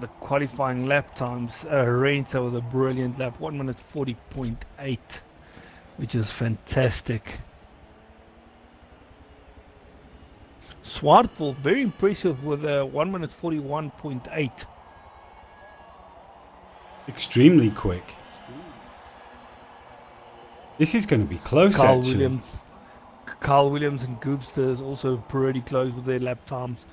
the qualifying lap times. Renta with a brilliant lap, 1 minute 40.8, which is fantastic. Swartwolf, very impressive with a 1 minute 41.8. Extremely quick. This is going to be close, actually. Carl Williams and Goopster is also pretty close with their lap times.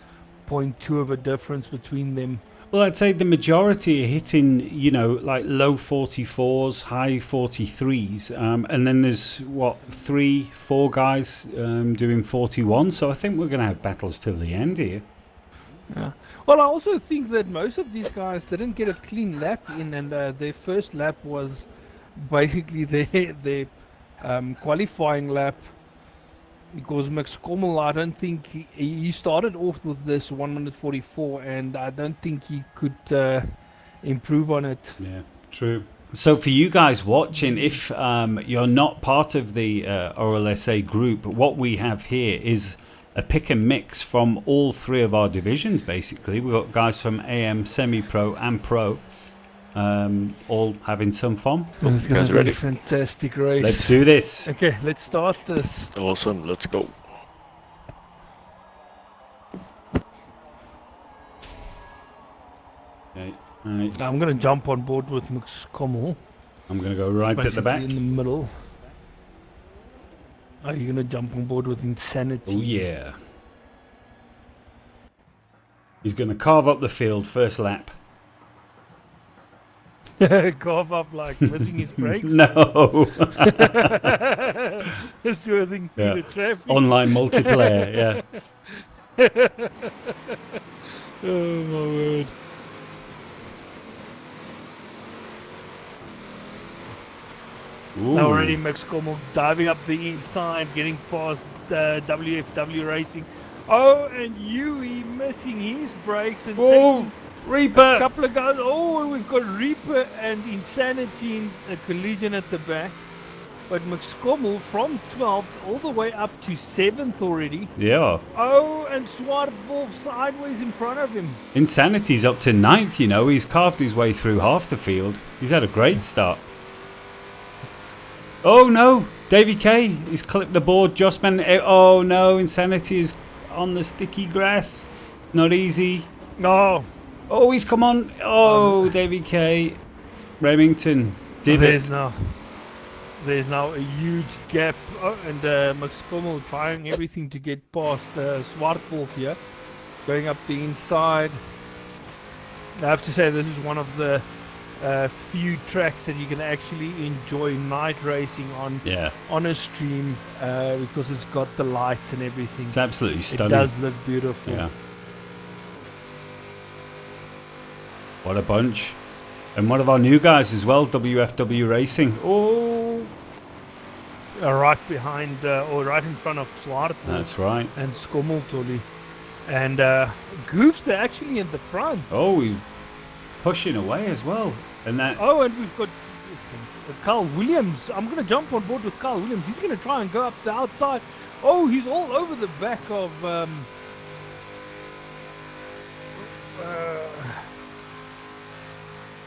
0.2 of a difference between them. Well, I'd say the majority are hitting, you know, like low 44s, high 43s. And then there's, what, 3-4 guys doing 41. So I think we're going to have battles till the end here. Yeah. Well, I also think that most of these guys didn't get a clean lap in, and their first lap was basically their qualifying lap. Because Max Kommel, I don't think he started off with this 1 minute 44, and I don't think he could improve on it. Yeah, true. So for you guys watching, if you're not part of the ORLSA group, what we have here is a pick and mix from all three of our divisions, basically. We've got guys from AM, semi-pro and pro, all having some fun. It's going to be a fantastic race. Let's do this. Okay, let's start this. Awesome, let's go. Okay, I'm going to jump on board with Max Kommel. I'm going to go right at the back. In the middle. Are you going to jump on board with Insanity? Oh, yeah. He's going to carve up the field first lap. Carve up like missing his brakes? No. Swerving through the traffic. Online multiplayer, yeah. Oh my word. Ooh. Already Max Kommel diving up the inside, getting past WFW Racing. Oh, and Yui missing his brakes and taking Reaper! a couple of guys. Oh, we've got Reaper and Insanity in a collision at the back. But Max Kommel from 12th all the way up to 7th already. Yeah. Oh, and Swartwolf sideways in front of him. Insanity's up to 9th, you know. He's carved his way through half the field. He's had a great start. Oh no! Davy K, he's clipped the board. Jossman, oh no, Insanity is on the sticky grass. Not easy. No. Oh, he's come on. Oh, Davy K. Remington did it. There's now a huge gap. Oh, and Max Kommel trying everything to get past Swartwolf here. Going up the inside. I have to say this is one of the few tracks that you can actually enjoy night racing on a stream because it's got the lights and everything. It's absolutely stunning. It does look beautiful. Yeah. What a bunch. And one of our new guys as well, WFW Racing. Oh! Right behind, or right in front of Swartwolf. That's right. And Skommeltoli. And Goofs, they're actually in the front. Oh, he's pushing away as well. And that. Oh, and we've got Carl Williams. I'm going to jump on board with Carl Williams. He's going to try and go up the outside. Oh, he's all over the back of...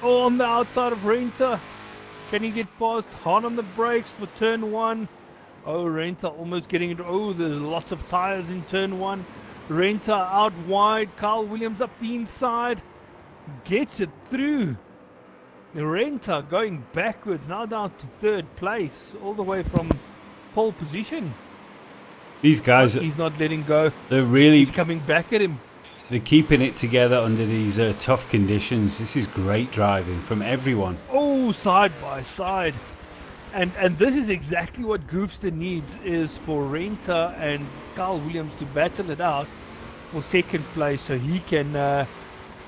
on the outside of Renta. Can he get past? Hard on the brakes for turn 1. Oh, Renta almost getting it. Oh, there's lots of tires in turn 1. Renta out wide. Carl Williams up the inside. Gets it through. Renta going backwards. Now down to 3rd place. All the way from pole position. These guys... He's not letting go. They're really... He's coming back at him. They're keeping it together under these tough conditions. This is great driving from everyone. Oh, side by side. And this is exactly what Goofster needs, is for Renta and Carl Williams to battle it out for 2nd place so he can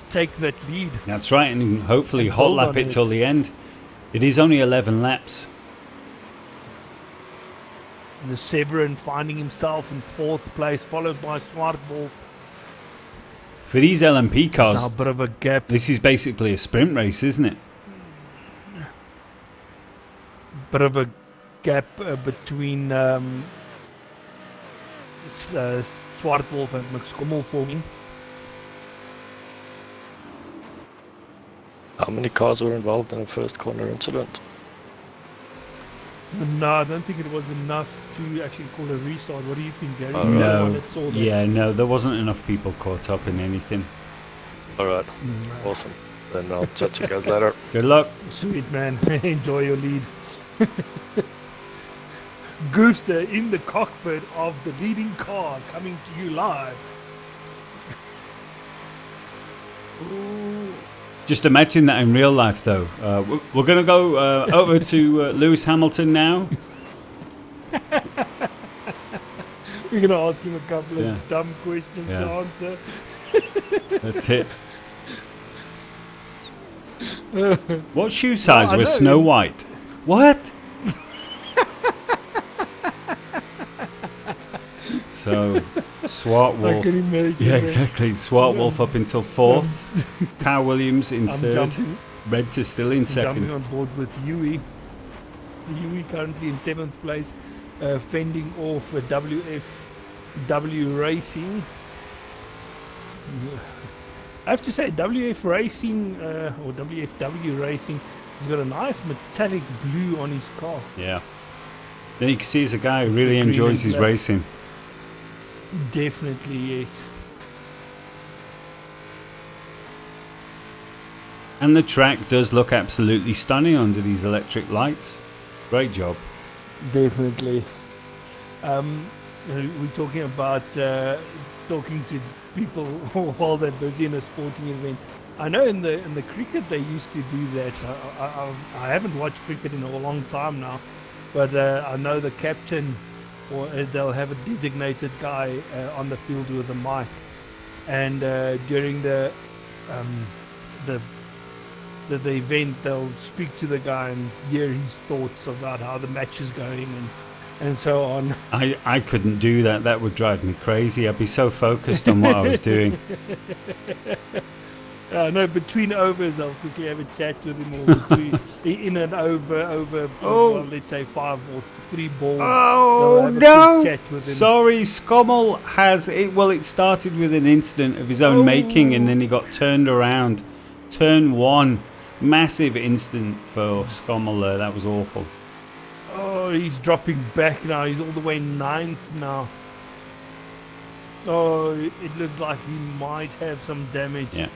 take that lead. That's right, and hopefully hot lap it till the end. It is only 11 laps. And the Severin finding himself in 4th place, followed by Swartwolf. For these LMP cars, a bit of a gap. This is basically a sprint race, isn't it? Bit of a gap between Swartwolf and Max Kommel for me. How many cars were involved in the first corner incident? No, I don't think it was enough to actually call a restart. What do you think, Gary? Oh, You're the No, one that saw that. yeah, no, there wasn't enough people caught up in anything. Alright, No. awesome. Then I'll chat to you guys later. Good luck. Sweet, man. Enjoy your lead. Gooster in the cockpit of the leading car coming to you live. Ooh. Just imagine that in real life, though. We're going to go over to Lewis Hamilton now. We're going to ask him a couple Yeah. of dumb questions Yeah. to answer. That's it. What shoe size I was know. Snow White? What? So, Swart I Wolf. can imagine. Yeah, man. exactly. Swart Wolf up until 4th. Carl Williams in I'm 3rd. jumping, Red is still in jumping 2nd. on board with Yui. Yui currently in 7th place, fending off WFW Racing. I have to say, WF Racing or WFW Racing has got a nice metallic blue on his car. Yeah. Then you can see he's a guy who really Green enjoys and his black. racing. Definitely, yes. And the track does look absolutely stunning under these electric lights. Great job. Definitely. We're talking about talking to people while they're busy in a sporting event. I know in the cricket they used to do that. I haven't watched cricket in a long time now, but I know the captain, or they'll have a designated guy on the field with a mic, and during the event they'll speak to the guy and hear his thoughts about how the match is going and so on. I couldn't do that. That would drive me crazy. I'd be so focused on what I was doing. No, between overs I'll quickly have a chat with him, or between, in an over well, let's say 5 or 3 balls. Oh, they'll have a no! quick chat with him. Sorry, Scommel has it. Well, it started with an incident of his own making, and then he got turned around. Turn 1, massive incident for Scommel there. That was awful. Oh, he's dropping back now. He's all the way 9th now. Oh, it looks like he might have some damage. Yeah.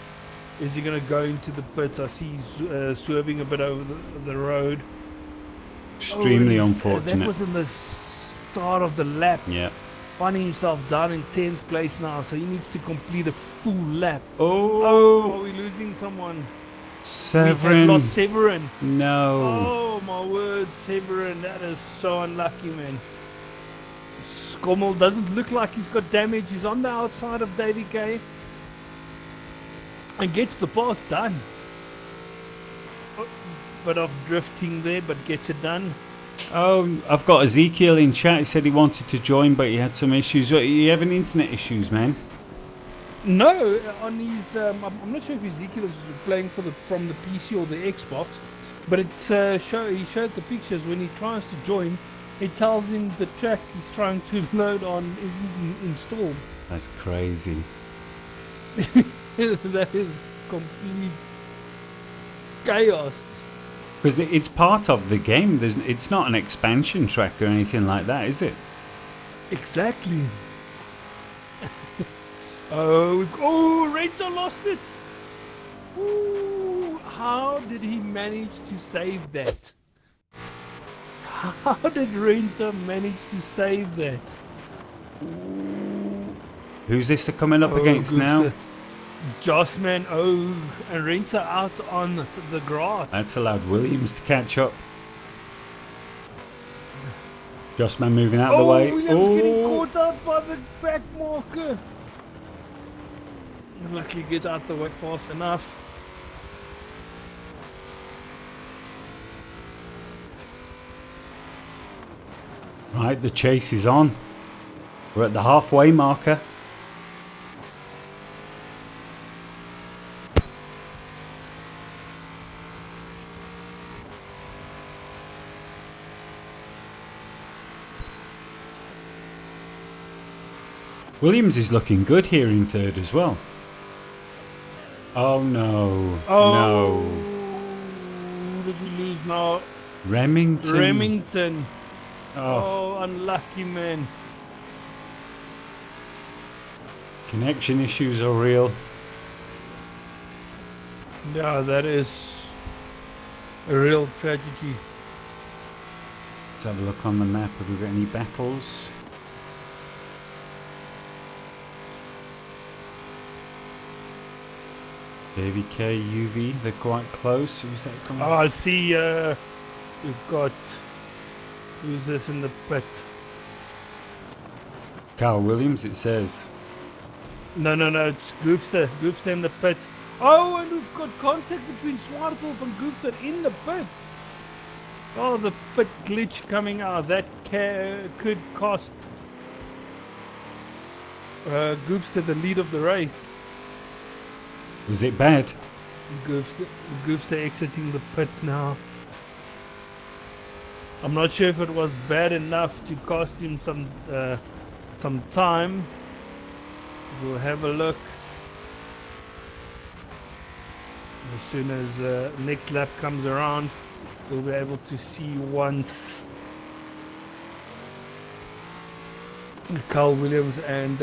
Is he going to go into the pits? I see he's swerving a bit over the road. Extremely That unfortunate. was in the start of the lap. Yeah. Finding himself down in 10th place now, so he needs to complete a full lap. Oh, Oh, are we losing someone? We have Severin. lost Severin. No. Oh my word, Severin, that is so unlucky, man. Skommel doesn't look like he's got damage. He's on the outside of Davy K. And gets the pass done. Bit of drifting there, but gets it done. Oh, I've got Ezekiel in chat. He said he wanted to join, but he had some issues. Are you having internet issues, man? No, on his, I'm not sure if Ezekiel is playing from the PC or the Xbox, but it's he showed the pictures when he tries to join. It tells him the track he's trying to load on isn't installed. That's crazy. That is complete chaos. Because it's part of the game. It's not an expansion track or anything like that, is it? Exactly. Renta lost it. Ooh, how did he manage to save that? How did Renta manage to save that? Ooh. Who's this they're coming up against now? Jossman, and Renta out on the grass. That's allowed Williams to catch up. Jossman moving out of the way. Williams getting caught out by the back marker. Luckily gets out the way fast enough. Right, the chase is on. We're at the halfway marker. Williams is looking good here in 3rd as well. Oh no. No. did we lose now? Remington. Remington. Oh, Oh, unlucky man. connection issues are real. Yeah, that is a real tragedy. Let's have a look on the map. Have we got any battles? Davy K, UV, they're quite close. Who's that coming? Oh, I see we've got... Who's this in the pit? Carl Williams, it says. No, it's Goofster. Goofster in the pit. Oh, and we've got contact between Swartwolf and Goofster in the pit. Oh, the pit glitch coming out. That could cost Goofster the lead of the race. Was it bad? Goofster exiting the pit now. I'm not sure if it was bad enough to cost him some time. We'll have a look as soon as next lap comes around. We'll be able to see once Carl Williams and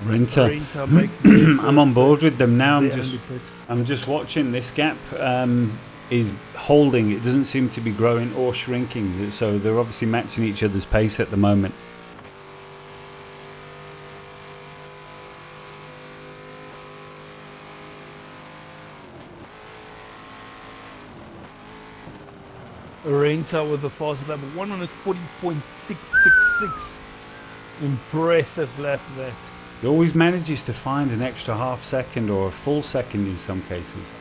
Renter. Renta makes the I'm on board with them now. their only pit. I'm just watching. This gap is holding. It doesn't seem to be growing or shrinking. So they're obviously matching each other's pace at the moment. Renta with the fastest lap, 140.666. Impressive lap that. He always manages to find an extra half second or a full second in some cases.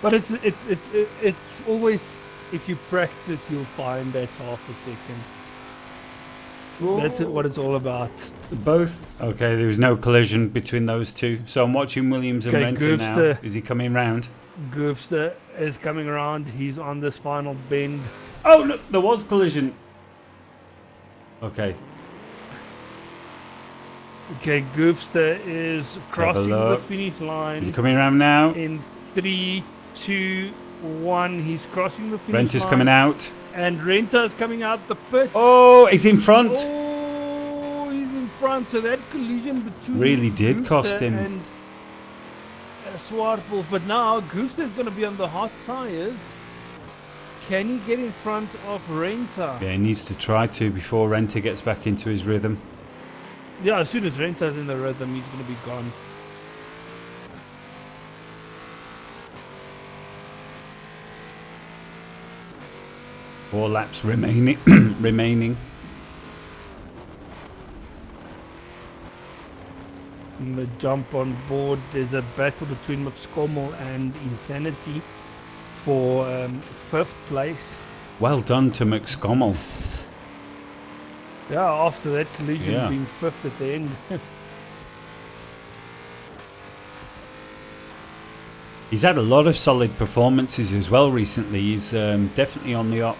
But it's always, if you practice, you'll find that half a second. That's what it's all about. Both. Okay, there was no collision between those two. So I'm watching Williams and Okay, Renter now. Goofster. Is he coming round? Goofster is coming around. He's on this final bend. Oh, no, there was collision. Okay. Okay, Goofster is crossing the look. finish Is he line coming round now? in 3, 2, 1. He's crossing the finish Renter's line. coming out. And Renta is coming out the pits. Oh, he's in front. Oh, he's in front. So that collision between Really did Goofster cost him. and Swartwolf. But now Goofster's going to be on the hot tires. Can he get in front of Renta? Yeah, he needs to try to before Renter gets back into his rhythm. Yeah, as soon as Renta's in the rhythm, he's going to be gone. Four laps remaining. remaining. In the jump on board, there's a battle between McScommel and Insanity for 5th place. Well done to McScommel. Yeah, after that collision, Yeah. being 5th at the end. He's had a lot of solid performances as well recently. He's definitely on the up.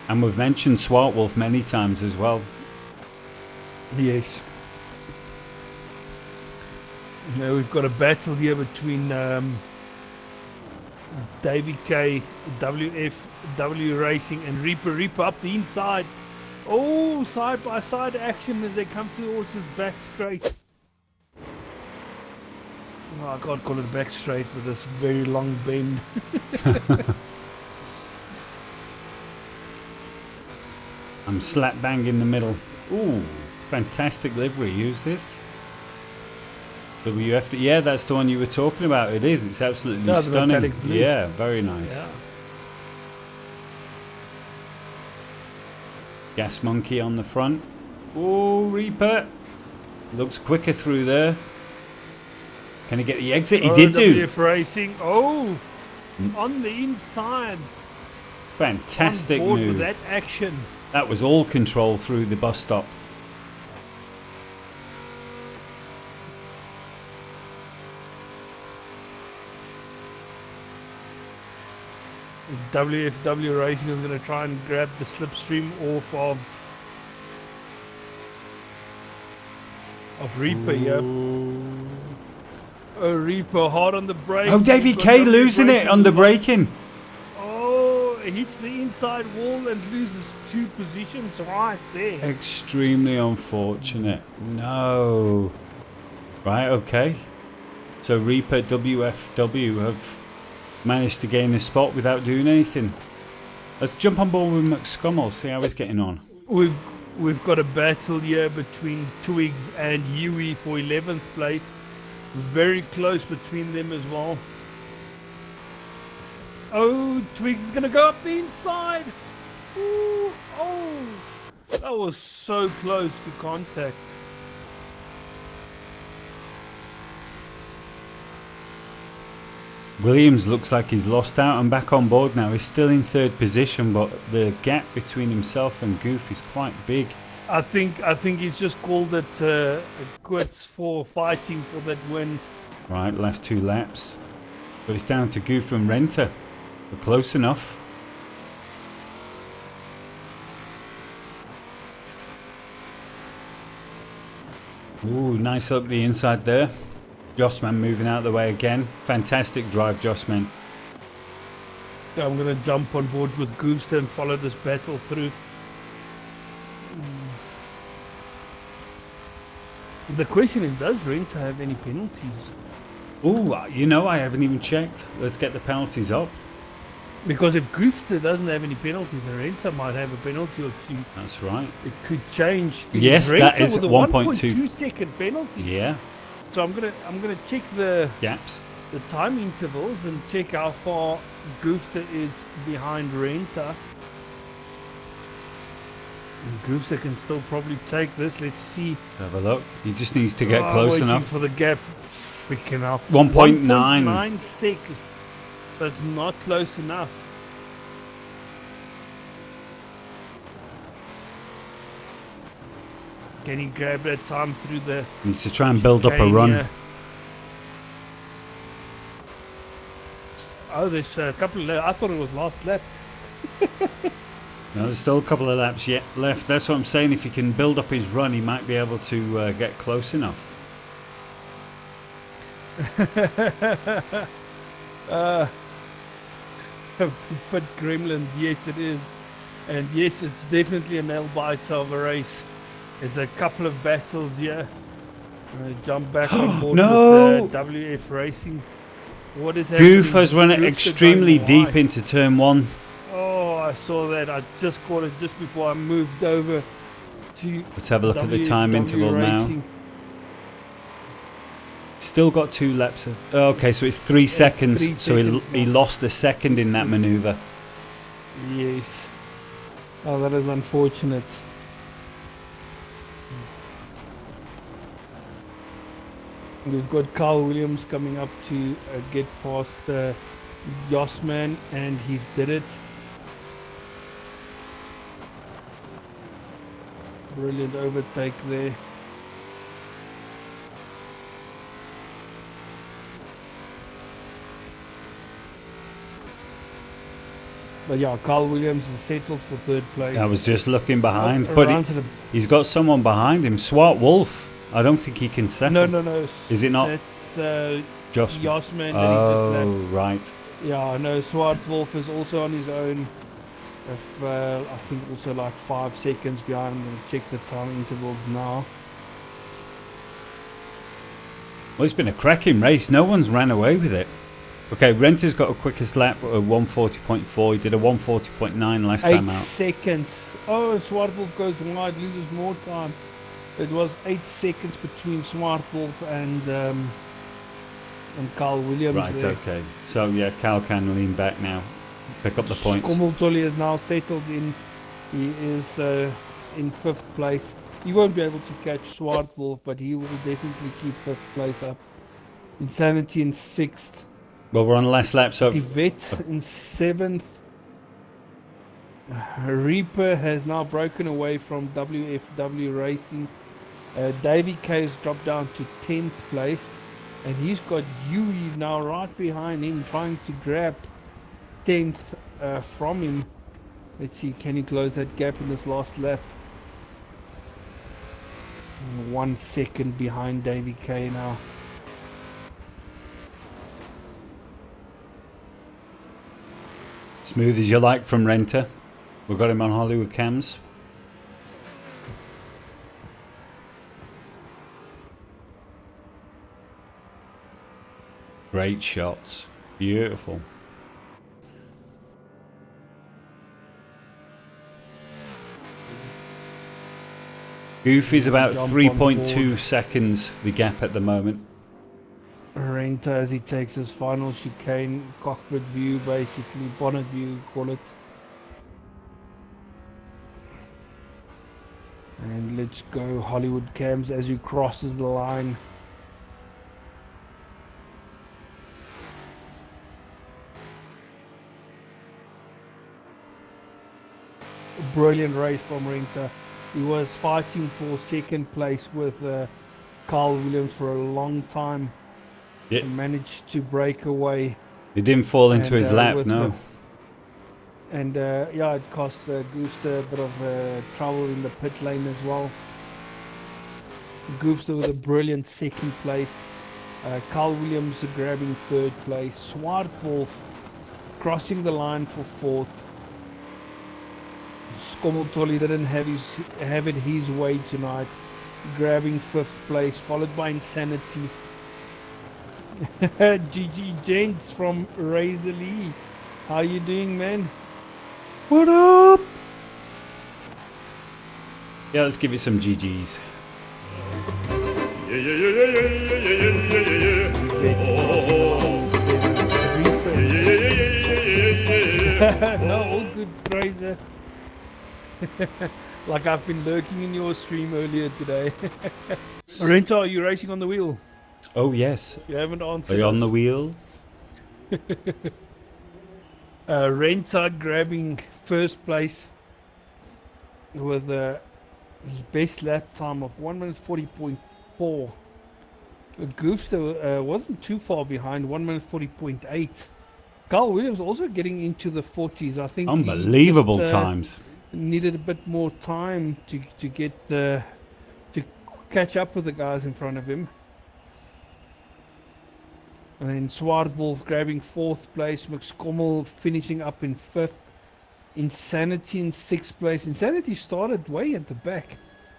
And we've mentioned Swartwolf many times as well. Yes. Now we've got a battle here between Davy K, WFW Racing, and Reaper up the inside. Oh, side by side action as they come towards his back straight. Oh, I can't call it back straight with this very long bend. I'm slap bang in the middle. Ooh, fantastic livery. Use this. WFD. Yeah, that's the one you were talking about. It is. It's absolutely Yeah, the stunning. metallic blue. Yeah, very nice. Yeah. Gas Monkey on the front. Oh, Reaper. Looks quicker through there. Can he get the exit? He did do. WF Racing. Oh, on the inside. Fantastic on board move. with that action. That was all control through the bus stop. WFW Racing is going to try and grab the slipstream off of Reaper here. Oh, Reaper hard on the brakes. Oh, Davy We've got K WF losing it Racing on the move braking. Oh, hits the inside wall and loses 2 positions right there. Extremely unfortunate. No. Right, okay. So Reaper WFW have managed to gain a spot without doing anything. Let's jump on board with McScummel, see how he's getting on. We've got a battle here between Twigs and Yui for 11th place. Very close between them as well. Oh, Twigs is going to go up the inside. Ooh, oh, that was so close to contact. Williams looks like he's lost out and back on board now. He's still in 3rd position, but the gap between himself and Goof is quite big. I think he's just called it quits for fighting for that win. Right, last 2 laps. But it's down to Goof and Renter. We're close enough. Ooh, nice up the inside there. Jossman moving out of the way again. Fantastic drive, Jossman. I'm going to jump on board with Goofster and follow this battle through. The question is, does Renter have any penalties? Ooh, you know, I haven't even checked. Let's get the penalties up. Because if Goofster doesn't have any penalties, Renter might have a penalty or 2. That's right. It could change things. Yes, Renter that is with a 1.2 second penalty. Yeah, So I'm gonna check the gaps. time intervals and check how far Goofster is behind Renter. And Goofster can still probably take this. Let's see. Have a look. He just needs to get close waiting enough. for the gap. Freaking hell. 1.9. 1.9 seconds. That's not close enough. Can he grab that time through the... Needs to try and build up a chicane run. here? Oh, there's a couple of... I thought it was last lap. No, there's still a couple of laps yet left. That's what I'm saying. If he can build up his run, he might be able to get close enough. But Gremlins, yes it is. And yes, it's definitely a nail biter of a race. There's a couple of battles here. Jump back on board No! with WF Racing. What is happening? Goof has run it Goof's extremely going deep wide. into turn 1. Oh, I saw that. I just caught it just before I moved over to... Let's have a look at the time WFW interval now. Racing. Still got 2 laps. Okay, so it's 3 seconds. 3 So seconds he now. lost a second in that maneuver. Yes. Oh, that is unfortunate. We've got Carl Williams coming up to get past Jossman, and he's did it. Brilliant overtake there. But yeah, Carl Williams is settled for 3rd place. I was just looking behind, Oh, but runs at a- he's got someone behind him. Swart Wolf. I don't think he can settle. No. Is it not? That's Jossman. Jossman that Oh, he just left. right. Yeah, no, Swart Wolf is also on his own. If, I think also like 5 seconds behind. I'm going to check the time intervals now. Well, it's been a cracking race. No one's ran away with it. Okay, Renter's got a quickest lap at 140.4. He did a 140.9 last 8 time out. seconds. Oh, Swart Wolf goes wide, loses more time. It was 8 seconds between Swart Wolf and Carl Williams. Right, there. okay. So, yeah, Cal can lean back now. Pick up the points. Skommeltolly is now settled in. He is in 5th place. He won't be able to catch Swart Wolf, but he will definitely keep 5th place up. Insanity in 6th. Well, we're on the last lap, so... Vet in 7th. Reaper has now broken away from WFW Racing. Davy K has dropped down to 10th place. And he's got Yui now right behind him, trying to grab 10th from him. Let's see, can he close that gap in this last lap? 1 second behind Davy K now. Smooth as you like from Renter. We've got him on Hollywood cams. Great shots. Beautiful. Goof is about Jump on 3.2 board. seconds, the gap at the moment. Renta as he takes his final chicane, cockpit view basically, bonnet view, call it. And let's go Hollywood cams as he crosses the line. Brilliant race from Renta. He was fighting for second place with Carl Williams for a long time. Yeah. He managed to break away. He didn't fall into his lap, with no. Yeah, it cost Gooster a bit of trouble in the pit lane as well. Gooster with a brilliant second place. Carl Williams grabbing third place. Zwartwolf crossing the line for fourth. Skommeltolly didn't have it his way tonight, grabbing fifth place, followed by Insanity. GG Gents from Razor Lee. How you doing, man? What up? Yeah, let's give you some GGs. No, all good, Razor. Like I've been lurking in your stream earlier today. Renta, are you racing on the wheel? Oh, yes. You haven't answered. Are you on us. the wheel? Renta grabbing first place with his best lap time of 1 minute 40.4. Goofster wasn't too far behind, 1 minute 40.8. Carl Williams also getting into the 40s. I think Unbelievable he just, times. needed a bit more time to get to catch up with the guys in front of him. And then Zwartwolf grabbing fourth place, McScommel finishing up in fifth, Insanity in sixth place. Insanity started way at the back.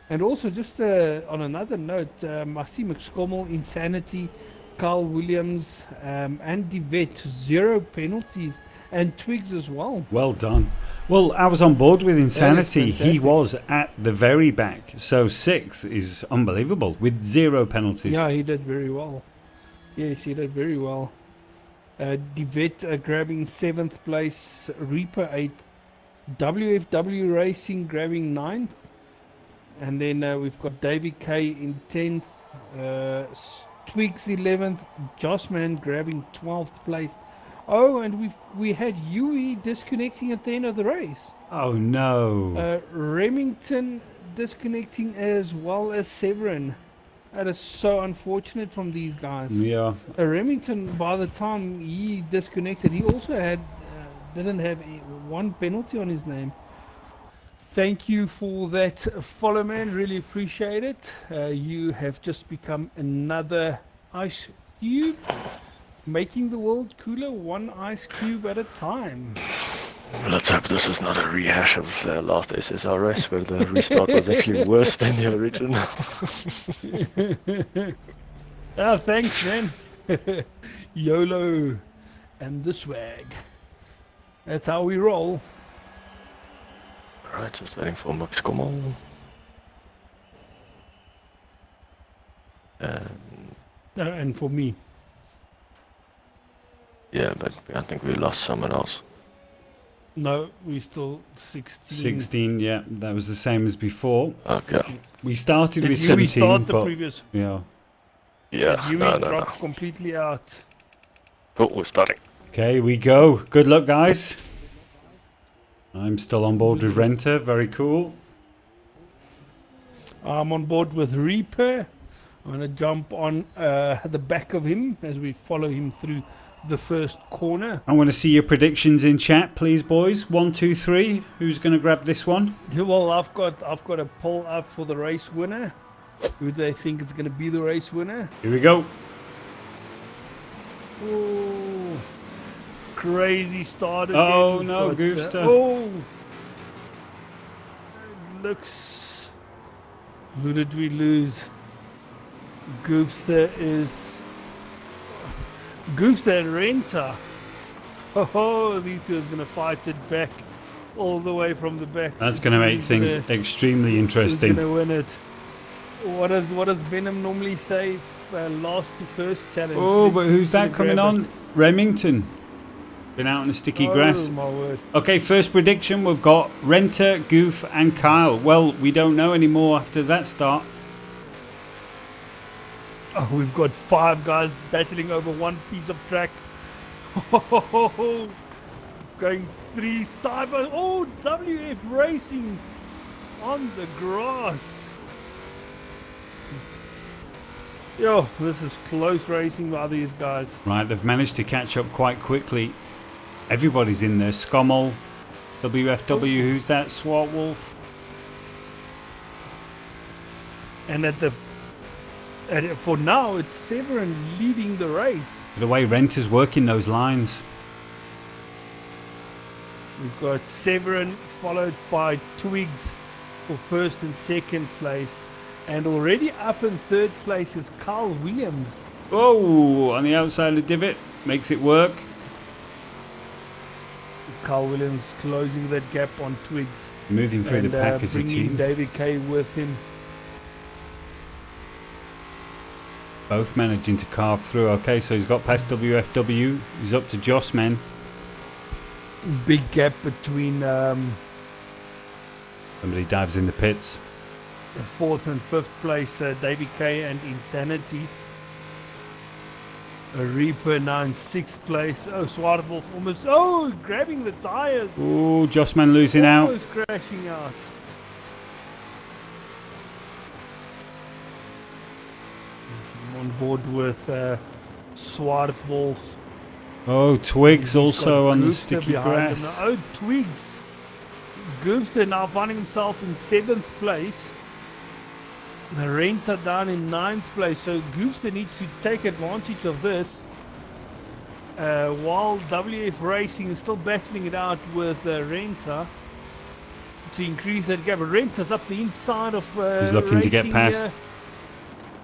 And also just on another note, I see McScommel, Insanity, Carl Williams and DeVette, 0 penalties, and Twigs as well. Well done. Well, I was on board with Insanity. He fantastic. was at the very back. So 6th is unbelievable with 0 penalties. Yeah, he did very well. Yes, he did very well. DeVette grabbing 7th place, Reaper 8th, WFW Racing grabbing 9th, and then we've got Davy K in 10th, Twigs 11th, Jossman grabbing 12th place. Oh, and we had Yui disconnecting at the end of the race. Oh, no. Remington disconnecting as well as Severin. That is so unfortunate from these guys. Yeah. Remington, by the time he disconnected, he also didn't have one penalty on his name. Thank you for that follow, man. Really appreciate it. You have just become another ice cube, making the world cooler one ice cube at a time. Let's hope this is not a rehash of the last SSR race where the restart was actually worse than the original. Thanks, man. YOLO and the swag. That's how we roll. Alright, just waiting for McScommel. And for me. Yeah, but I think we lost someone else. No, we still 16. 16, yeah. That was the same as before. Okay. We started Did with you 17, restart the but previous? yeah. Yeah, Did you no. dropped completely out? Cool, we're starting. Okay, we go. Good luck, guys. I'm still on board with Renter. Very cool. I'm on board with Reaper. I'm going to jump on the back of him as we follow him through the first corner. I want to see your predictions in chat, please, boys. 1, 2, 3. Who's going to grab this one? Well, I've got a poll up for the race winner. Who do they think is going to be the race winner? Here we go. Oh, crazy start again. Oh, We've no, got, Goofster. Oh, it looks. Who did we lose? Goofster and Renter. Oh, these two is going to fight it back all the way from the back. That's going to make things extremely interesting. Who's going to win it? What does Venom normally say? Last to first challenge. Oh, but who's that coming on? Remington. Been out in the sticky grass. My word. Okay, first prediction. We've got Renter, Goof and Kyle. Well, we don't know anymore after that start. Oh, we've got 5 guys battling over one piece of track. Going 3 side by. Oh, WF Racing on the grass. Yo, this is close racing by these guys. Right, they've managed to catch up quite quickly. Everybody's in there. Scommel, WFW, who's that? Swart Wolf. And for now, it's Severin leading the race. The way Renter's working those lines. We've got Severin followed by Twigs for first and second place. And already up in third place is Carl Williams. Oh, on the outside of the divot. Makes it work. Carl Williams closing that gap on Twigs. Moving through the pack as a bringing team. David Kay with him. Both managing to carve through. Okay, so he's got past WFW. He's up to Jossman. Big gap between Somebody dives in the pits. the 4th and 5th place, Davy Kay and Insanity. A Reaper now in 6th place. Oh, Swartwolf almost. Oh, grabbing the tires. Oh, Jossman losing out. Almost crashing out. I'm on board with Swartwolf. Oh, Twigs He's also got on the Goofster sticky behind him grass. now. Oh, Twigs. Goofster now finding himself in 7th place. The Renter down in 9th place. So Goofster needs to take advantage of this. While WF Racing is still battling it out with Renter to increase that gap. Renter's up the inside of He's looking to get Racing past.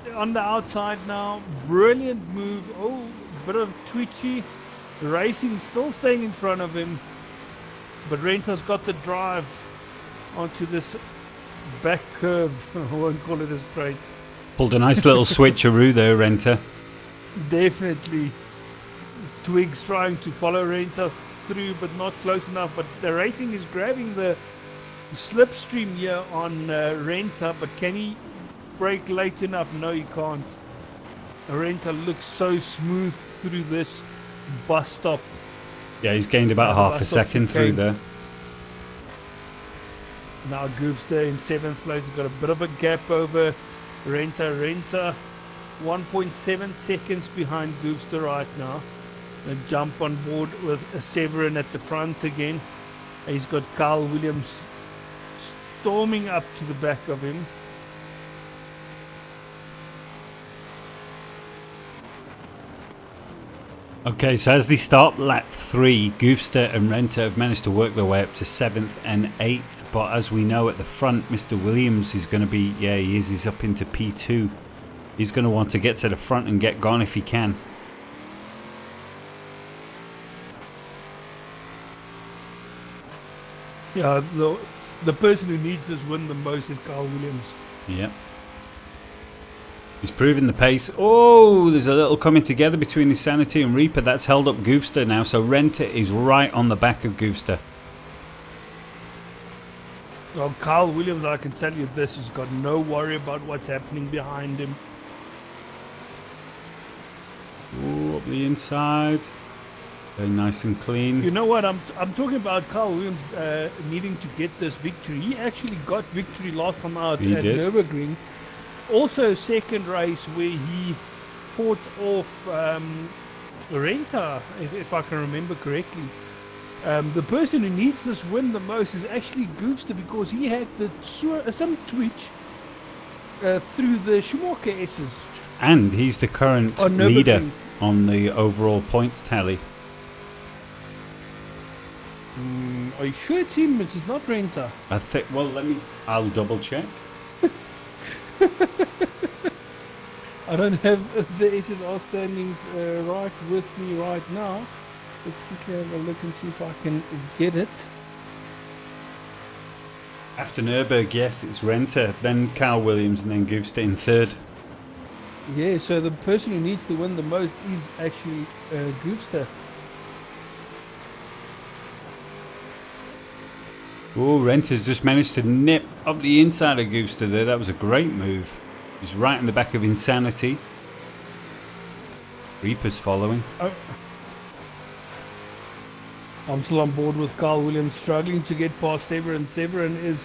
here. On the outside now. Brilliant move. Oh, bit of twitchy. Racing still staying in front of him. But Renter's got the drive onto this back curve. I won't call it a straight. Pulled a nice little switcheroo there, Renter. Definitely. Twigs trying to follow Renter through, but not close enough. But the Racing is grabbing the slipstream here on Renter, but can he brake late enough? No, he can't. Renter looks so smooth through this bus stop. Yeah, he's gained about half a second through there. Now Goofster in 7th place. He's got a bit of a gap over Renter. Renter 1.7 seconds behind Goofster right now. A jump on board with Severin at the front again. He's got Carl Williams storming up to the back of him. Okay, so as they start lap 3, Goofster and Renter have managed to work their way up to 7th and 8th. But as we know at the front, Mr. Williams is going to be, yeah, he is, he's up into P2. He's going to want to get to the front and get gone if he can. Yeah, the person who needs this win the most is Carl Williams. Yep. He's proving the pace. Oh, there's a little coming together between Insanity and Reaper. That's held up Goofster now. So Renter is right on the back of Goofster. Well, Carl Williams, I can tell you this, he's got no worry about what's happening behind him. Oh, up the inside. Very nice and clean. You know what? I'm talking about Carl Williams needing to get this victory. He actually got victory last time out at Nürburgring. Also, second race where he fought off Renter, if I can remember correctly. The person who needs this win the most is actually Goofster, because he had some twitch through the Schumacher S's. And he's the current Oh, leader Nürburgring. on the overall points tally. Are you sure it's him? It's not Renta. I think. Well, I'll double check. I don't have the SSR standings right with me right now. Let's quickly have a look and see if I can get it. After Nürburgring, yes, it's Renta, then Carl Williams, and then Goofster in third. Yeah, so the person who needs to win the most is actually Goofster. Oh, Renta's just managed to nip up the inside of Goofster there. That was a great move. He's right in the back of Insanity. Reaper's following. I'm still on board with Carl Williams, struggling to get past Severin. Severin is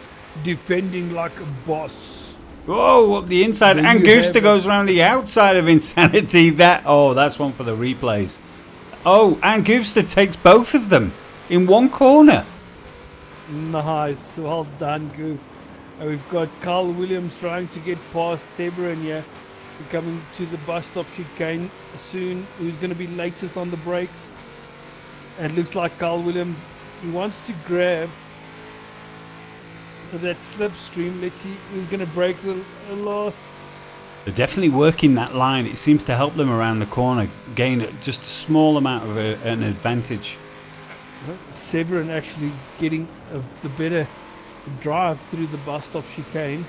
defending like a boss. Oh, up the inside. There And you have Goofster it. goes around the outside of Insanity. That's one for the replays. Oh, and Goofster takes both of them in one corner. Nice, well done, Goof. And we've got Carl Williams trying to get past Severin here. We're coming to the bus stop chicane soon. Who's going to be latest on the brakes? And it looks like Carl Williams, he wants to grab that slipstream. Let's see who's going to break the last. They're definitely working that line. It seems to help them around the corner, gain just a small amount of an advantage. Severin actually getting the better drive through the bus stop chicane.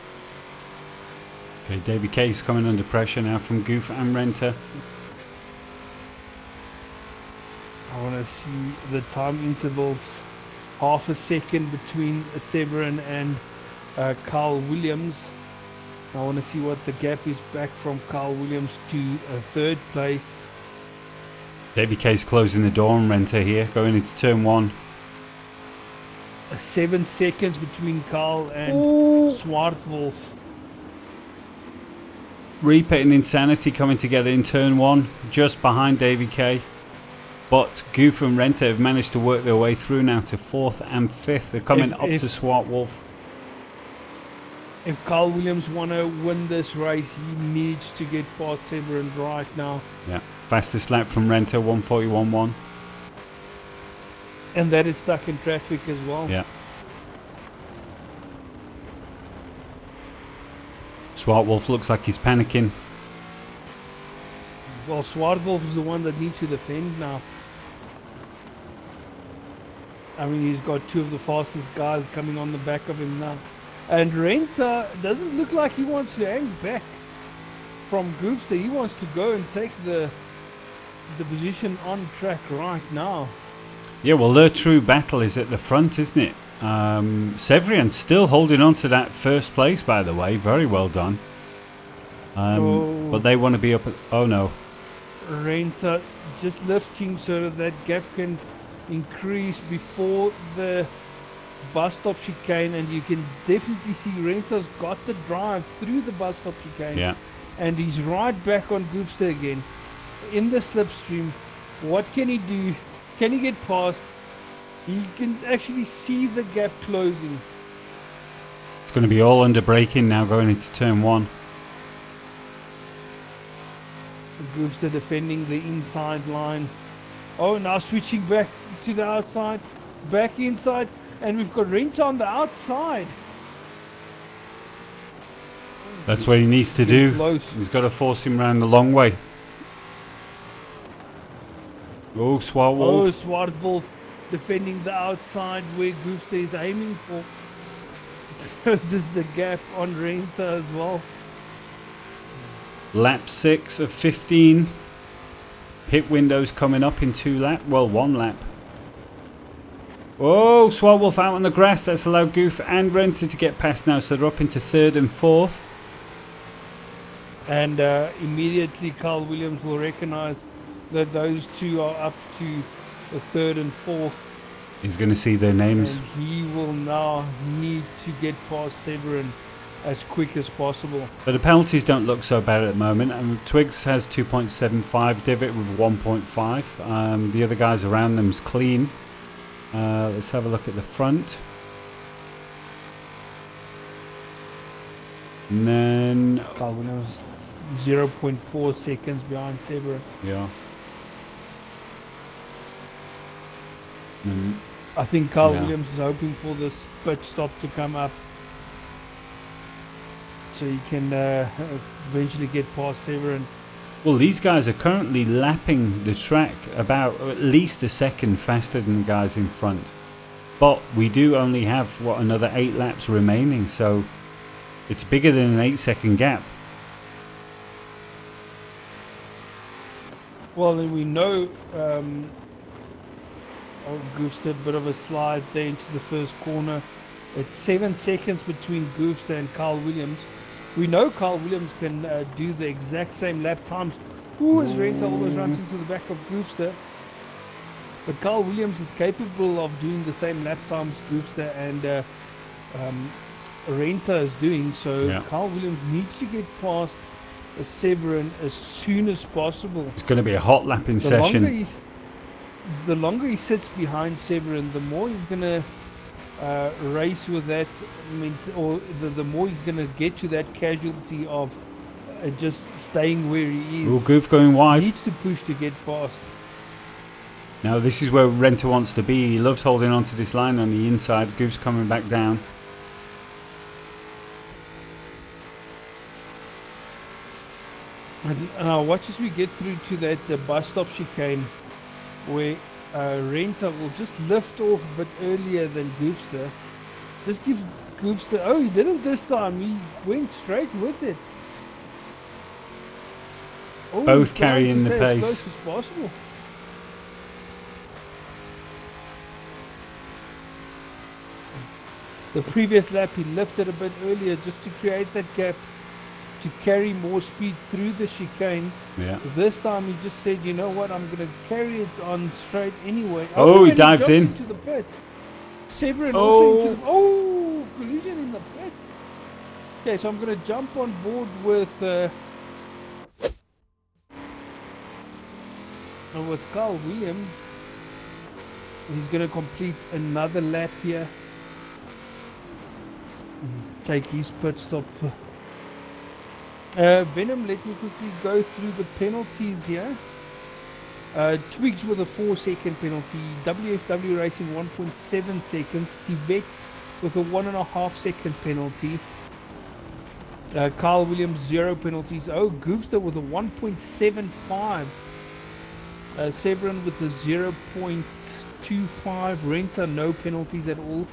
Okay, Davy Case coming under pressure now from Goof and Renta. I want to see the time intervals. Half a second between Severin and Carl Williams. I want to see what the gap is back from Carl Williams to third place. Davy Case closing the door on Renta here, going into turn one. 7 seconds between Carl and Swartwolf. Reaper and Insanity coming together in turn one, just behind Davy K. But Goof and Renta have managed to work their way through now to fourth and fifth. They're coming up to Swartwolf. If Carl Williams want to win this race, he needs to get past Severin right now. Yeah, fastest lap from Renta, 1:41.1. And that is stuck in traffic as well. Yeah. Swartwolf looks like he's panicking. Well, Swartwolf is the one that needs to defend now. I mean, he's got two of the fastest guys coming on the back of him now. And Renta doesn't look like he wants to hang back from Goofster. He wants to go and take the position on track right now. Yeah, well, their true battle is at the front, isn't it? Severian's still holding on to that first place, by the way. Very well done. But they want to be up at... Oh, no. Renta just lifting so that gap can increase before the bus stop chicane, and you can definitely see Renta's got the drive through the bus stop chicane. Yeah. And he's right back on Goofster again in the slipstream. What can he do? Can he get past? He can actually see the gap closing. It's going to be all under braking now going into turn one. Goofster defending the inside line. Oh, now switching back to the outside, back inside, and we've got Renta on the outside. That's what he needs to do. Close. He's got to force him round the long way. Oh, Swartwolf. Oh, Swartwolf defending the outside where Goofster is aiming for. There's the gap on Renta as well. Lap 6 of 15. Pit windows coming up in 2 lap. Well, 1 lap. Oh, Swartwolf out on the grass. That's allowed Goof and Renta to get past now. So they're up into 3rd and 4th. And immediately Carl Williams will recognize that those two are up to the 3rd and 4th. He's going to see their names. And he will now need to get past Severin as quick as possible. But the penalties don't look so bad at the moment. Twigs has 2.75, Divot with 1.5. The other guys around them's clean. Let's have a look at the front. And then, Carl Williams 0.4 seconds behind Severin. yeah. And I think Carl Yeah. Williams is hoping for this pit stop to come up so he can eventually get past Severin. well, these guys are currently lapping the track about at least a second faster than the guys in front. But we do only have, what, another 8 laps remaining, so it's bigger than an 8-second gap. Well, then we know Goofster, a bit of a slide there into the first corner. It's 7 seconds between Goofster and Carl Williams. We know Carl Williams can do the exact same lap times. Ooh, as Renta almost runs into the back of Goofster. But Carl Williams is capable of doing the same lap times Goofster and Renta is doing. So Yeah. Carl Williams needs to get past Severin as soon as possible. It's going to be a hot lapping session. The longer he sits behind Severin, the more he's going to race with that, or the more he's going to get to that casualty of just staying where he is. Ooh, Goof going He wide. needs to push to get past. Now this is where Renta wants to be. He loves holding on to this line on the inside. Goof's coming back down. And now watch as we get through to that bus stop chicane where Renta will just lift off a bit earlier than Goofster. Just give Goofster... Oh, he didn't this time. He went straight with it. Oh, Both he's trying carrying to the stay pace. as close as possible. The previous lap he lifted a bit earlier just to create that gap, to carry more speed through the chicane. Yeah. This time he just said, you know what, I'm going to carry it on straight anyway. Oh, he and dives jumps in. into the pit. Severin Oh. also into the... Oh, collision in the pit. Okay, so I'm going to jump on board with Carl Williams. He's going to complete another lap here. Take his pit stop. Venom, let me quickly go through the penalties here. Twigs with a 4-second penalty. WFW Racing 1.7 seconds. Tivet with a 1.5-second penalty. Carl Williams 0 penalties. Oh, Goofster with a 1.75. Severin with a 0.25. Renta no penalties at all.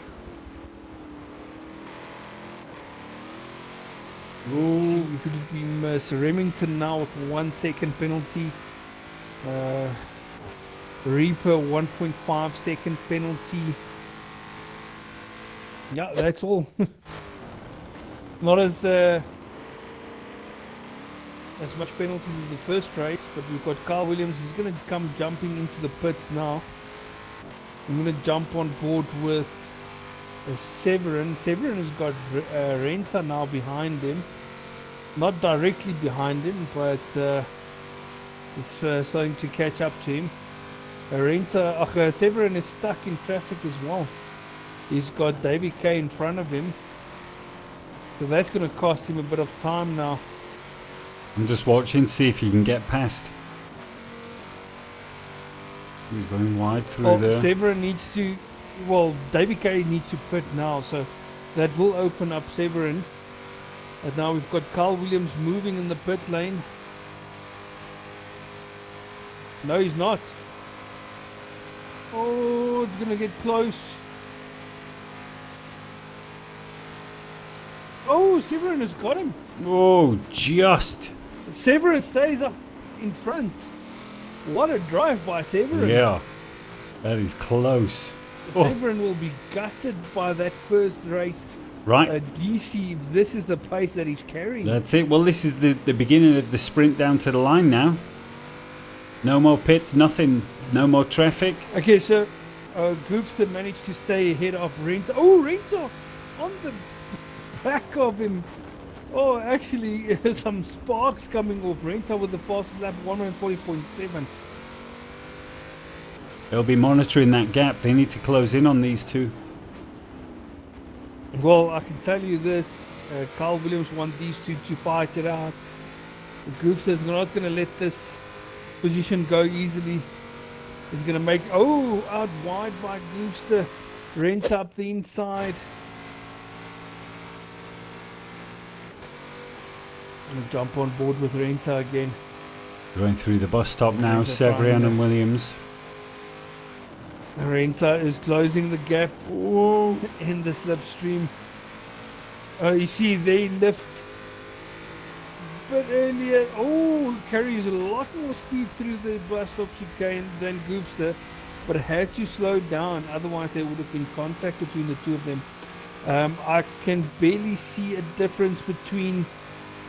See, we could have been Remington now with 1 second penalty. Reaper 1.5 second penalty. Yeah, that's all. Not as much penalties as the first race, but we've got Carl Williams who's going to come jumping into the pits now. I'm going to jump on board with Severin. Severin has got Renta now behind him. Not directly behind him, but it's starting to catch up to him. Severin is stuck in traffic as well. He's got Davy K in front of him. So that's going to cost him a bit of time now. I'm just watching, see if he can get past. He's going wide through there. Severin needs to... Well, Davy K needs to pit now, so that will open up Severin. And now we've got Carl Williams moving in the pit lane. No, he's not. Oh, it's going to get close. Oh, Severin has got him. Oh, just. Severin stays up in front. What a drive by Severin. Yeah, that is close. Severin will be gutted by that first race. Right. DC, if this is the pace that he's carrying. That's it. Well, this is the beginning of the sprint down to the line now. No more pits, nothing, no more traffic. Okay, so Goofster managed to stay ahead of Renta. Oh, Renta on the back of him. Oh, actually, some sparks coming off. Renta with the fastest lap, 140.7. They'll be monitoring that gap. They need to close in on these two. Well, I can tell you this. Carl Williams want these two to fight it out. Goofster's not going to let this position go easily. He's going to make, out wide by Goofster. Rents up the inside. I'm going to jump on board with Renta again. Going through the bus stop now, Severian and Williams. Renta is closing the gap in the slipstream. You see they lift a bit earlier. Carries a lot more speed through the bus stop chicane than Goofster, but had to slow down, otherwise there would have been contact between the two of them. I can barely see a difference between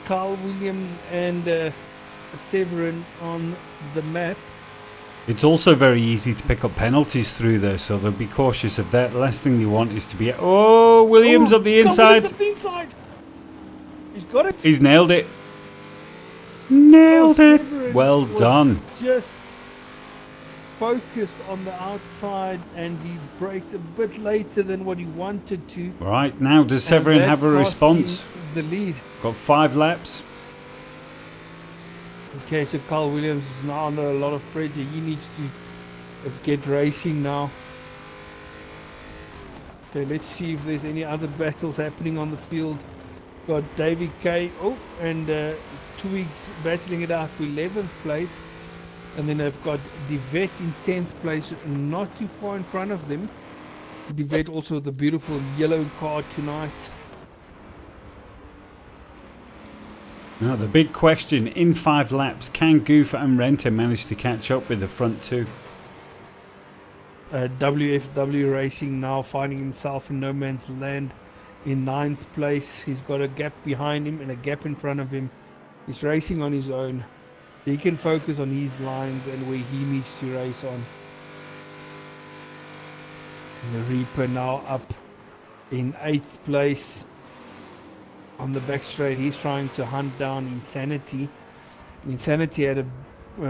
Carl Williams and Severin on the map. It's also very easy to pick up penalties through there, so they'll be cautious of that. Last thing they want is to be... Williams up the inside. Up the inside. He's got it. He's nailed it. Nailed it. Severin Well done. Just focused on the outside, and he braked a bit later than what he wanted to. Right, now does Severin have a response? The lead. Got 5 laps. Okay, so Carl Williams is now under a lot of pressure. He needs to get racing now. Okay, let's see if there's any other battles happening on the field. Got Davy K. And Twigs battling it out for 11th place. And then they've got Devet in 10th place, not too far in front of them. Devet also the beautiful yellow car tonight. Now the big question, in 5 laps, can Goof and Renta manage to catch up with the front two? WFW Racing now finding himself in no man's land in 9th place. He's got a gap behind him and a gap in front of him. He's racing on his own. He can focus on his lines and where he needs to race on. And the Reaper now up in 8th place. On the back straight, he's trying to hunt down Insanity. Insanity had a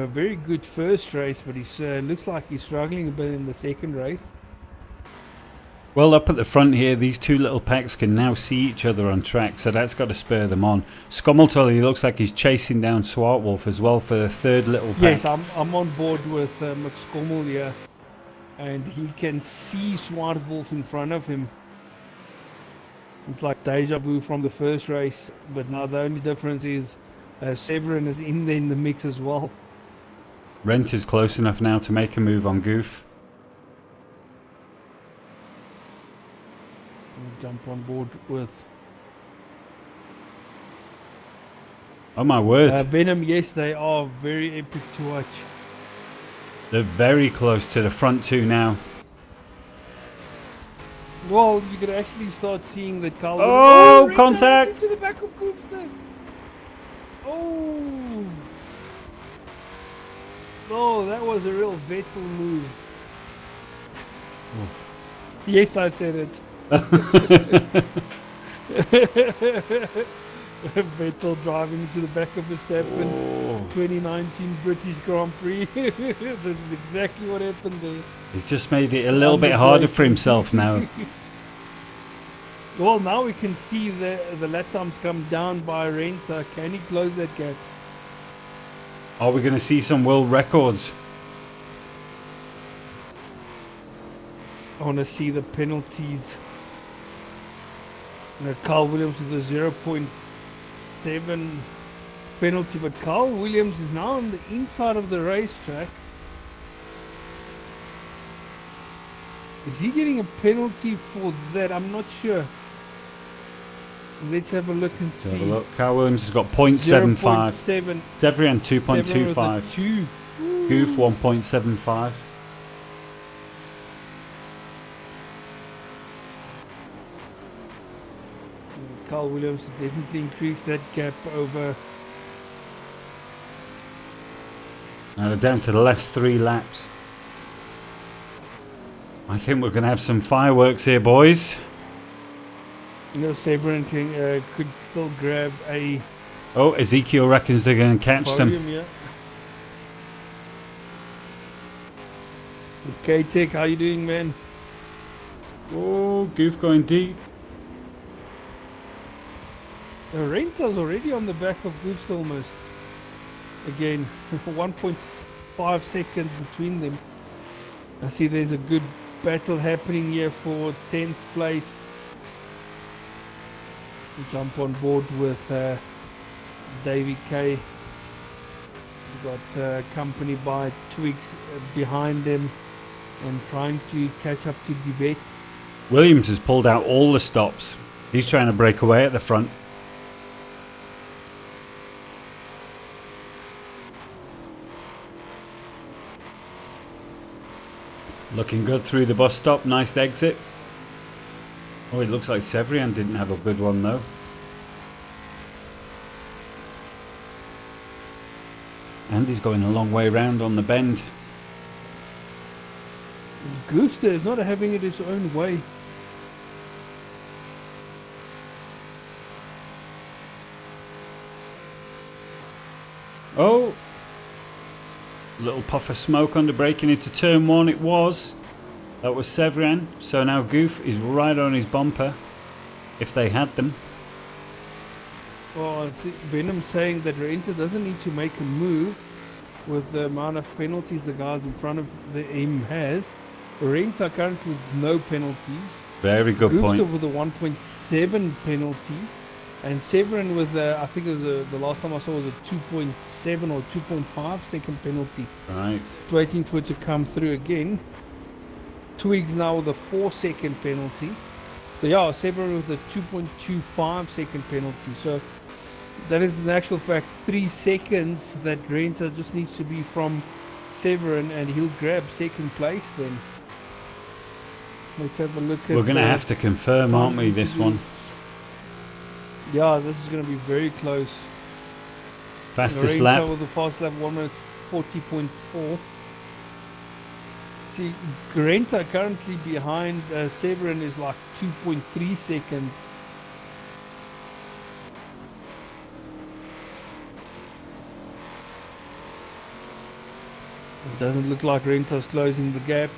very good first race, but he looks like he's struggling a bit in the second race. Well, up at the front here, these two little packs can now see each other on track, so that's got to spur them on. Scommeltolly looks like he's chasing down Swartwolf as well for the third little pack. Yes, I'm on board with McScommel here, and he can see Swartwolf in front of him. It's like deja vu from the first race, but now the only difference is Severin is in there in the mix as well. Rent is close enough now to make a move on Goof. Jump on board with... Oh my word. Venom, yes, they are very epic to watch. They're very close to the front two now. Well, you could actually start seeing that Carl... Contact! Into the back of Goofster. Oh, that was a real Vettel move. Yes, I said it. Vettel driving into the back of Verstappen. 2019 British Grand Prix. This is exactly what happened there. He's just made it a little bit harder for himself now. Well, now we can see the lap times come down by Renta. Can he close that gap? Are we going to see some world records? I want to see the penalties. Carl Williams with a 0.7 penalty, but Carl Williams is now on the inside of the racetrack. Is he getting a penalty for that? I'm not sure. Let's have a look and see. Have a look. Carl Williams has got 0.75. 0.7. Severian 2.25. Goof 1.75. Carl Williams has definitely increased that gap over. Now they're down to the last 3 laps. I think we're going to have some fireworks here, boys. You know, Severin could still grab a... Oh, Ezekiel reckons they're going to catch podium, them. Yeah. K-Tech, how you doing, man? Oh, Goof going deep. Renta's already on the back of Goofs almost. Again, 1.5 seconds between them. I see there's a good battle happening here for 10th place. We jump on board with Davy K. We've got company by Twigs behind him and trying to catch up to Divet. Williams has pulled out all the stops. He's trying to break away at the front. Looking good through the bus stop. Nice exit. Oh, it looks like Severian didn't have a good one though. And he's going a long way round on the bend. Gooster is not having it his own way. Oh! Little puff of smoke under braking into turn one. It was. That was Severian. So now Goof is right on his bumper. If they had them. Well, I see Venom saying that Renta doesn't need to make a move with the amount of penalties the guys in front of him has. Renta currently with no penalties. Very good point. Goofster with a 1.7 penalty. And Severin with, I think it was the last time I saw was a 2.7 or 2.5 second penalty. Right. Waiting for it to come through again. Twigs now with a 4-second penalty. So yeah, Severin with a 2.25 second penalty. So that is in actual fact 3 seconds that Renta just needs to be from Severin and he'll grab second place then. Let's have a look at. We're going to have to confirm, aren't we, this one? Yeah, this is going to be very close. Fastest lap. With the fast lap 1 minute 40.4. See, Renta currently behind Severin is like 2.3 seconds. It doesn't look like Renta's closing the gap.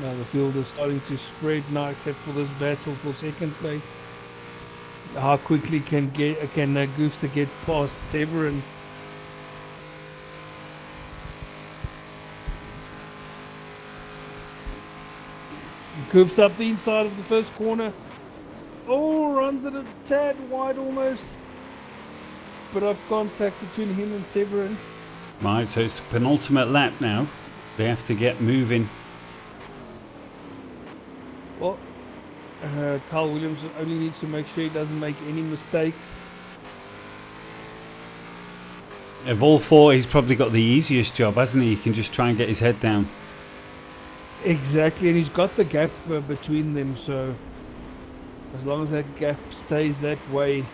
Now the field is starting to spread now, except for this battle for second place. How quickly can Goofster get past Severin? Goofs up the inside of the first corner. Oh, runs it a tad wide almost. But I've contact between him and Severin. Right, so it's the penultimate lap now. They have to get moving. Well, Carl Williams only needs to make sure he doesn't make any mistakes. Of all four, he's probably got the easiest job, hasn't he? He can just try and get his head down. Exactly, and he's got the gap between them, so as long as that gap stays that way.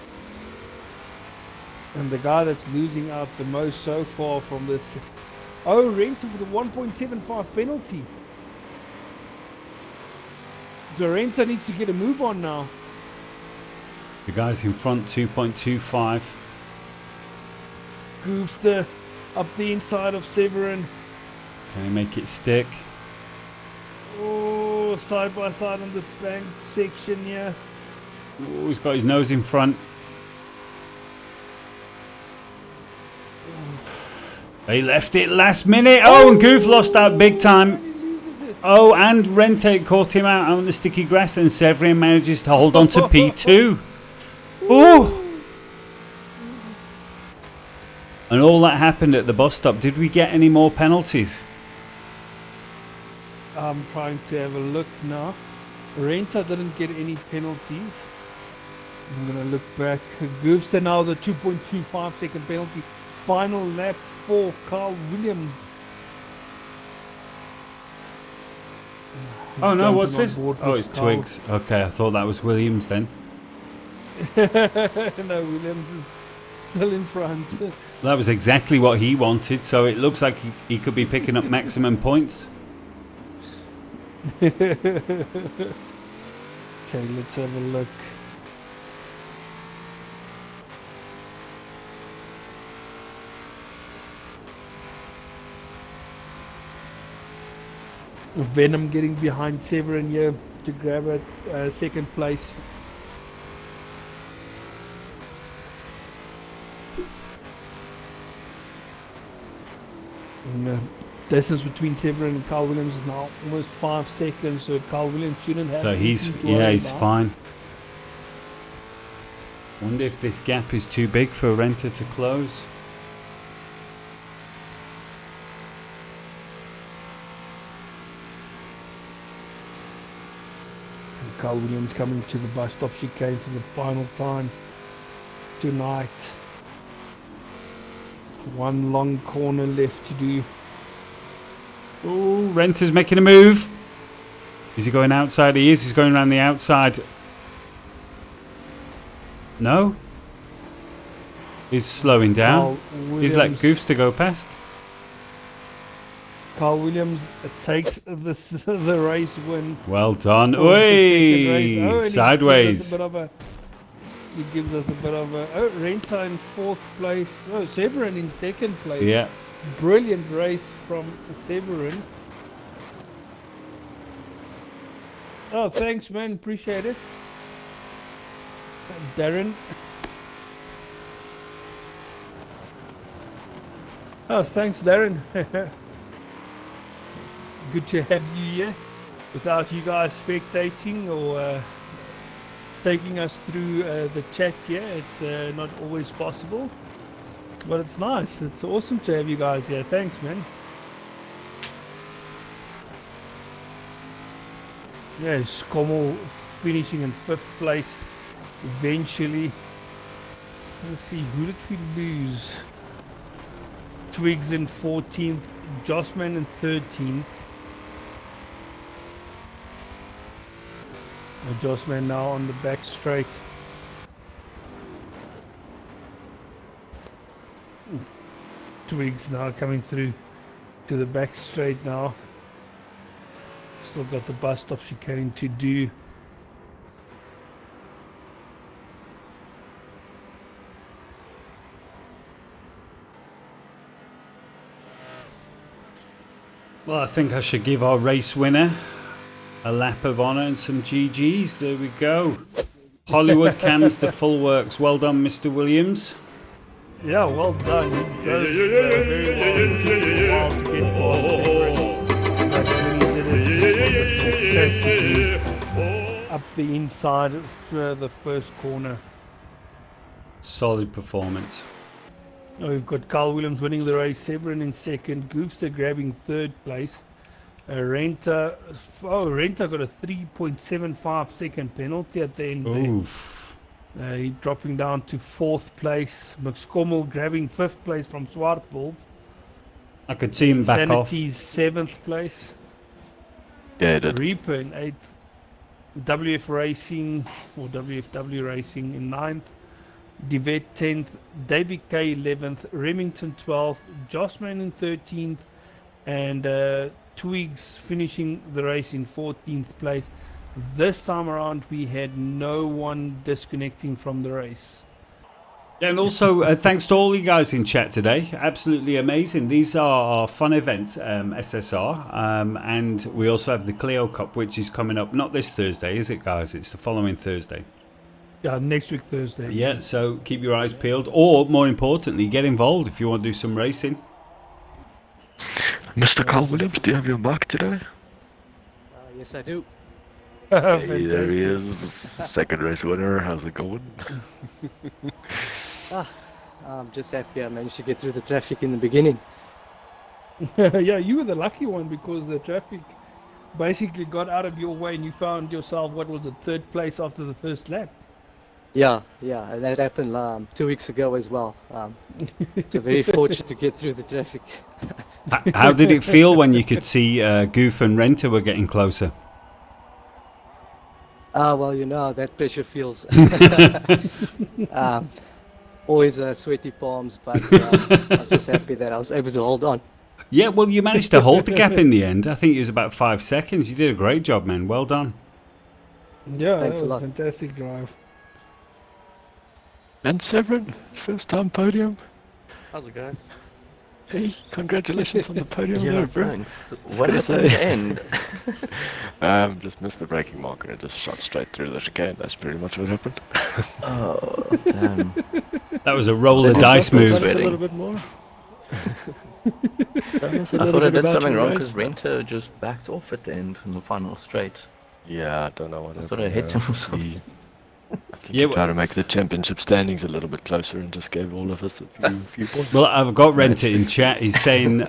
And the guy that's losing out the most so far from this... Oh, Renta with a 1.75 penalty. So Renta needs to get a move on now. The guys in front, 2.25. Goofster up the inside of Severin. Can he make it stick? Oh, side by side on this bank section here. Oh, he's got his nose in front. They left it last minute. Oh, and Goof lost out big time. Oh, and Rente caught him out on the sticky grass, and Severin manages to hold on to P2. Oh! And all that happened at the bus stop. Did we get any more penalties? I'm trying to have a look now. Renta didn't get any penalties. I'm going to look back. Goofster now the 2.25 second penalty. Final lap for Carl Williams. Oh no, what's Jumping on this? board Oh, with it's Carl. Twigs. Okay, I thought that was Williams then. No, Williams is still in front. That was exactly what he wanted, so it looks like he could be picking up maximum points. Okay, let's have a look. Venom getting behind Severin here to grab a second place. And, distance between Severin and Carl Williams is now almost 5 seconds, so Carl Williams shouldn't have. So he's anything to worry he's about. fine. Wonder if this gap is too big for Renter to close. And Carl Williams coming to the bus stop chicane for the final time tonight. One long corner left to do. Oh, Renter's making a move. Is he going outside? He is. He's going around the outside. No? He's slowing down. He's let Goofs to go past. Carl Williams takes the race win. Well done. for the second race. Oi! And Sideways. He gives us a bit of a... Oh, Renta in 4th place. Oh, Severin in 2nd place. Yeah. Brilliant race from Severin. Oh, thanks, man. Appreciate it. Darren. Oh, thanks, Darren. Good to have you here. Without you guys spectating or taking us through the chat here, it's not always possible. But it's nice. It's awesome to have you guys here. Thanks, man. Yeah, Skommel finishing in 5th place eventually. Let's see, who did we lose? Twigs in 14th, Jossman in 13th. Jossman now on the back straight. Twigs now coming through to the back straight now. Still got the bus stop chicane to do. Well, I think I should give our race winner a lap of honour and some GGs. There we go. Hollywood cams the full works. Well done, Mr. Williams. Yeah, well done. He drove very well. It took him a while to get past Severin. But when he did it was a fantastic move. Up the inside of the first corner. Solid performance. Oh, we've got Carl Williams winning the race, Severin in 2nd, Goofster grabbing 3rd place. Renta got a 3.75 second penalty at the end there. Oof. He dropping down to 4th place. McScommel grabbing 5th place from Swartwolf. I could see him back off. Sanity's 7th place. Yeah, it did. Reaper in 8th. WF Racing or WFW Racing in 9th. Devet 10th, David K 11th, Remington 12th, Jossman in 13th, and Twigs finishing the race in 14th place. This time around we had no one disconnecting from the race. And also thanks to all you guys in chat today. Absolutely amazing. These are our fun events, SSR, and we also have the Clio Cup, which is coming up not this Thursday, is it, guys? It's the following Thursday. Yeah, next week Thursday. Yeah, so keep your eyes peeled, or more importantly, get involved if you want to do some racing. Mr. Carl Williams, do you have your mark today? Yes, I do. Hey, there he is. 2nd race winner. How's it going? I'm just happy I managed to get through the traffic in the beginning. Yeah, you were the lucky one because the traffic basically got out of your way and you found yourself, what was it, 3rd place after the first lap. Yeah, and that happened 2 weeks ago as well. So very fortunate to get through the traffic. How did it feel when you could see Goof and Renter were getting closer? Well, you know how that pressure feels. Always sweaty palms, but I was just happy that I was able to hold on. Yeah, well, you managed to hold the gap in the end. I think it was about 5 seconds. You did a great job, man. Well done. Yeah, Thanks that a was lot. a fantastic drive. And Severin, first time podium. How's it, guys? Hey, congratulations on the podium Yeah, there, bro. thanks. Just What gonna happened at say. the end? Just missed the braking mark and it just shot straight through the chicane. That's pretty much what happened. Oh, damn. That was a roll of That dice was move. A sweating. little bit more. I thought I did something wrong because Renter just backed off at the end in the final straight. Yeah, I don't know what I happened. thought I hit him or He, something. I think Yeah, he tried to make the championship standings a little bit closer and just gave all of us a few points. Well, I've got Renter in chat. He's saying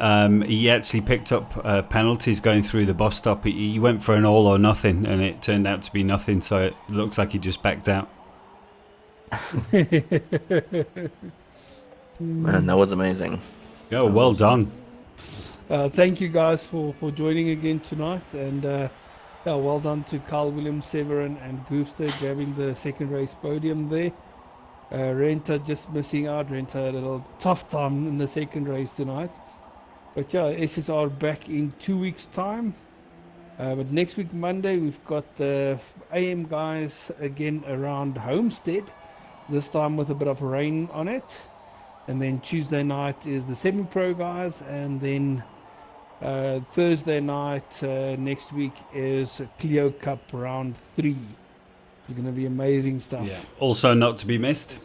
he actually picked up penalties going through the bus stop. He went for an all or nothing, and it turned out to be nothing. So it looks like he just backed out. Man, that was amazing. Oh, well done. Thank you guys for joining again tonight, and yeah, well done to Carl Williams, Severin, and Goofster grabbing the second race podium there. Renta just missing out. Renta had a little tough time in the second race tonight. But yeah, SSR back in 2 weeks' time. But next week, Monday, we've got the AM guys again around Homestead, this time with a bit of rain on it. And then Tuesday night is the semi-pro guys, and then Thursday night next week is Clio Cup round 3. It's going to be amazing stuff. Yeah. Also not to be missed.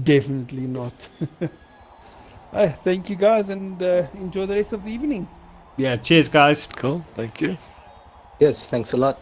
Definitely not. Thank you guys, and enjoy the rest of the evening. Yeah, cheers, guys. Cool, thank you. Yes, thanks a lot.